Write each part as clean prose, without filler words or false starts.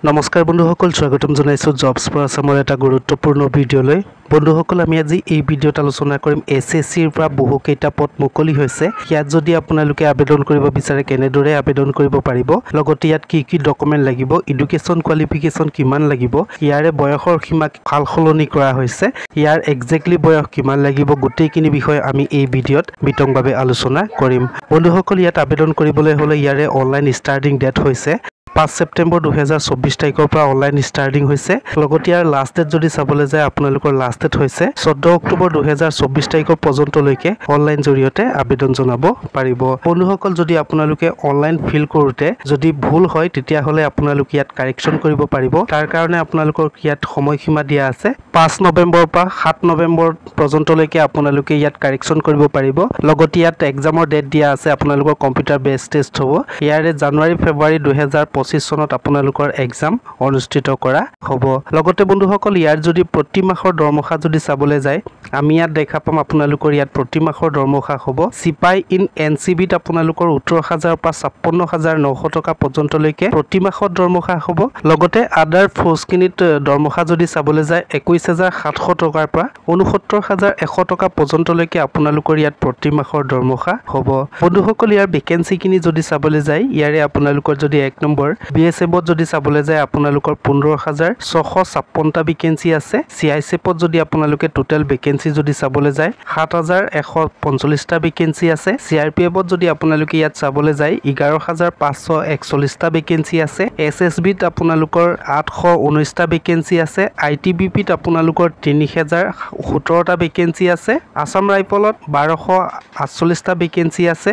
নমস্কাৰ বন্ধুসকল স্বাগতম জনাইছো জবছ ফৰ আসামৰ এটা গুৰুত্বপূৰ্ণ ভিডিঅ'লৈ বন্ধুসকল আমি আজি এই ভিডিঅ'ত আলোচনা কৰিম এছএছসিৰ পৰা বহু কেইটা পদ মুকলি হৈছে ইয়াত যদি আপোনালোকে আবেদন কৰিব বিচাৰে কেনেদৰে আবেদন কৰিব পাৰিব লগতে ইয়াত কি কি ডকুমেন্ট লাগিব এডুকেশ্যন কোৱালিফিকেশ্যন কিমান লাগিব ইয়াৰে বয়সৰ সীমা ফালসলনি কৰা হৈছে ইয়াৰ এক্স্যাক্টলি বয়স কিমান লাগিব গোটেইখিনি বিষয় আমি এই ভিডিঅ'ত বিতংভাৱে আলোচনা কৰিম বন্ধুসকল ইয়াত আবেদন কৰিবলৈ হলে ইয়াৰে অনলাইন ষ্টাৰ্টিং ডেট হৈছে 5 সেপ্টেম্বৰ 2024 তাৰিখৰ পৰা অনলাইন ষ্টাৰ্টিং হৈছে লগতে ইয়াৰ লাষ্ট ডেট যদি চাবলৈ যায় আপোনালোকৰ লাষ্ট ডেট হৈছে 14 অক্টোবৰ 2024 তাৰিখৰ পৰ্যন্তলৈকে অনলাইন জৰিয়তে আবেদন জনাব পাৰিব বন্ধুসকল যদি আপোনালোকে অনলাইন ফিল কৰোতে যদি ভুল হয় তেতিয়া হলে আপোনালোকে ইয়াত কাৰেকচন কৰিব পাৰিব তাৰ কাৰণে আপোনালোকৰ ইয়াত সময়সীমা দিয়া আছে 5 নৱেম্বৰৰ পৰা 7 নৱেম্বৰ পৰ্যন্তলৈকে আপোনালোকে ইয়াত কাৰেকচন কৰিব পাৰিব লগতে ইয়াত এক্সামৰ ডেট দিয়া আছে আপোনালোকৰ কম্পিউটাৰ বেস টেষ্ট হ'ব ইয়াৰে জানুৱাৰী ফেব্ৰুৱাৰী 2025 চনত আপোনালোকৰ এক্সাম অনুষ্ঠিত কৰা হ'ব লগতে বন্ধুসকল ইয়াৰ যদি প্ৰতি মাহৰ দৰমহা যদি চাবলৈ যায় আমি ইয়াত দেখা পাম আপোনালোকৰ ইয়াত প্ৰতি মাহৰ দৰমহা হ'ব সিপাই ইন এনসিবিত আপোনালোকৰ 18000 পৰা 56900 টকা পৰ্যন্তলৈকে প্ৰতি মাহৰ দৰমহা হ'ব লগতে আদাৰ ফৰ্চকিনিত দৰমহা যদি চাবলৈ যায় 21700 টকাৰ পৰা 69100 টকা পৰ্যন্তলৈকে আপোনালোকৰ ইয়াত প্ৰতি মাহৰ দৰমহা হ'ব বন্ধুসকল ইয়াৰ ভেকেন্সি কিনি যদি চাবলৈ যায় ইয়াৰে আপোনালোকৰ যদি 1 নম্বৰ বিএসএফত যদি চাবলৈ যায় আপোনালোকৰ 15656 টা ভেকেন্সি আছে সিআইএসএফত যদি আপোনালোকে টোটাল ভেকেন্সি যদি চাবলৈ যায় 7145 টা ভেকেন্সি আছে সিআৰপিএফত যদি আপোনালোকে ইয়াত চাবলৈ যায় 11541 টা ভেকেন্সি আছে এছএছবিত আপোনালোকৰ 819 টা ভেকেন্সি আছে আইটিবিপিত আপোনালোকৰ 3017 টা ভেকেন্সি আছে আসাম ৰাইফলত 1248 টা ভেকেন্সি আছে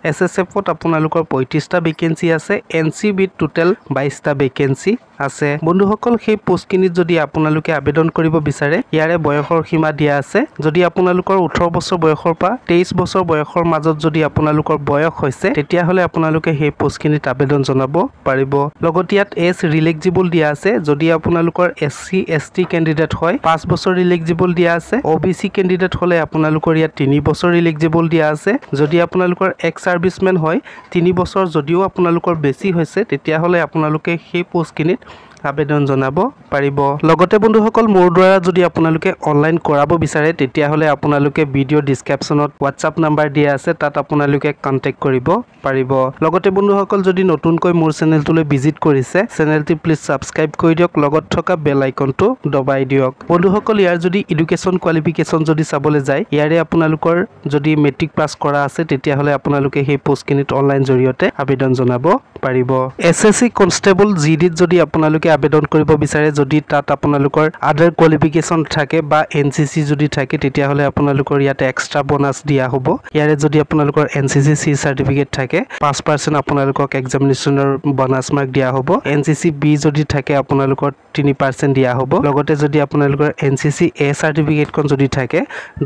এছএছএফত আপোনালোকৰ 35 টা ভেকেন্সি আছে এনসিবিত টোটাল 22 টা ভেকেন্সি আছে বন্ধুসকল সেই পোষ্টকিনিত যদি আপোনালোকে আবেদন কৰিব বিচাৰে ইয়াৰে বয়সৰ সীমা দিয়া আছে যদি আপোনালোকৰ 18 বছৰ বয়সৰ পৰা 23 বছৰ বয়সৰ মাজত যদি আপোনালোকৰ বয়স হৈছে তেতিয়া হলে আপোনালোকে সেই পোষ্টকিনিত আবেদন জনাব পাৰিব লগতে ইয়াত এজ ৰিলেক্সিবল দিয়া আছে যদি আপোনালোকৰ এসসি এসটি ক্যান্ডিডেট হয় 5 বছৰ ৰিলেক্সিবল দিয়া আছে ওবিসি ক্যান্ডিডেট হলে আপোনালোকৰ ইয়াত 3 বছৰ ৰিলেক্সিবল দিয়া আছে যদি আপোনালোকৰ এক্স সাৰ্ভিসম্যান হয় 3 বছৰ যদিও আপোনালোকৰ বেছি হৈছে তেতিয়া হলে আপোনালোকে সেই পোষ্টকিনিত আবেদন জনাব পাৰিব লগতে বন্ধুসকল মোৰ দ্বাৰা যদি আপোনালোকে অনলাইন কৰাব বিচাৰে তেতিয়া হলে আপোনালোকে ভিডিও ডেসক্ৰিপচনত WhatsApp নাম্বাৰ দিয়া আছে তাত আপোনালোকে কন্টাক্ট কৰিব পাৰিব লগতে বন্ধুসকল যদি নতুনকৈ মোৰ চেনেলটোলৈ ভিজিট কৰিছে চেনেলটি প্লিজ সাবস্ক্ৰাইব কৰি দিয়ক লগত থকা বেল আইকনটো দবাই দিয়ক বন্ধুসকল ইয়াৰ যদি এডুকেশ্যন কোৱালিফিকেশ্যন যদি চাবলৈ যায় ইয়াৰে আপোনালোকৰ যদি মেট্ৰিক পাস কৰা আছে তেতিয়া হলে আপোনালোকে সেই পোষ্টকিনিত অনলাইন জৰিয়তে আবেদন জনাব পাৰিব এছএছসি কনষ্টেবল জিডিত যদি আপোনালোকে আবেদন কৰিব বিচাৰে যদি তাত আপোনালোকৰ আদাৰ কোৱালিফিকেশ্যন থাকে বা এনসিসি যদি থাকে তেতিয়া হলে আপোনালোকৰ ইয়াতে এক্সট্ৰা বোনাস দিয়া হ'ব ইয়াৰে যদি আপোনালোকৰ এনসিসি সি সাৰ্টিফিকেট থাকে 5% আপোনালোকক এক্সামিনেশ্যনৰ বোনাস মাৰ্ক দিয়া হ'ব এনসিসি বি যদি থাকে আপোনালোকৰ 3% দিয়া হ'ব লগতে যদি আপোনালোকৰ এনসিসি এ সাৰ্টিফিকেটখন যদি থাকে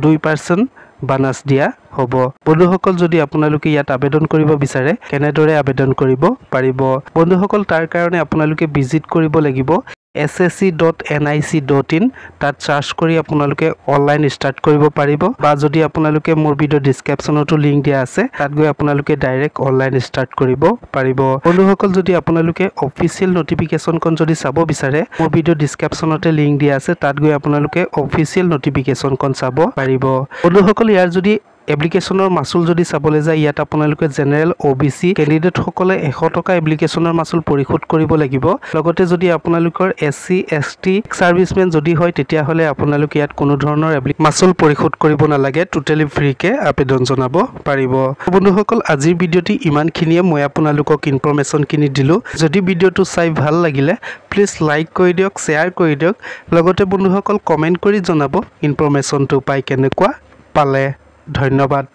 2% বানাস দিয়া হ'ব বন্ধুসকল যদি আপোনালোকে ইয়াত আবেদন কৰিব বিচাৰে কেনেদৰে আবেদন কৰিব পাৰিব বন্ধুসকল তাৰ কাৰণে আপোনালোকে ভিজিট কৰিব লাগিব ssc.nic.in তাত সাৰ্চ কৰি আপোনালোকে অনলাইন ষ্টাৰ্ট কৰিব পাৰিব বা যদি আপোনালোকে মোৰ ভিডিও ডেসক্ৰিপচনতো লিংক দিয়া আছে তাত গৈ আপোনালোকে ডাইৰেক্ট অনলাইন ষ্টাৰ্ট কৰিব পাৰিব বন্ধুসকল যদি আপোনালোকে অফিচিয়েল নটিফিকেশনখন যদি চাব বিচাৰে মোৰ ভিডিও ডেসক্ৰিপচনতে লিংক দিয়া আছে তাত গৈ আপোনালোকে অফিচিয়েল নটিফিকেশনখন চাব পাৰিব বন্ধুসকল ইয়াৰ যদি এপ্লিকেশনৰ মাসুল যদি চাবলৈ যায় ইয়াত আপোনালোকে জেনাৰেল ওবিসি ক্যান্ডিডেট সকলে 100 টকা এপ্লিকেশনৰ মাসুল পৰিশোধ কৰিব লাগিব লগতে যদি আপোনালোকৰ এসসি এসটি সাৰ্ভিসম্যান যদি হয় তেতিয়া হলে আপোনালোকে ইয়াত কোনো ধৰণৰ মাসুল পৰিশোধ কৰিব নালাগে টোটালি ফ্ৰীকে আবেদন জনাব পাৰিব বন্ধুসকল আজিৰ ভিডিওটি ইমানখিনিয়ে মই আপোনালোকক ইনফৰমেশন কিনি দিলো যদি ভিডিওটো চাই ভাল লাগিলে প্লিজ লাইক কৰি দিয়ক শেয়াৰ কৰি দিয়ক লগতে বন্ধুসকল কমেন্ট কৰি জনাব ইনফৰমেশনটো পাই কেনেকুৱা পালে ধন্যবাদ।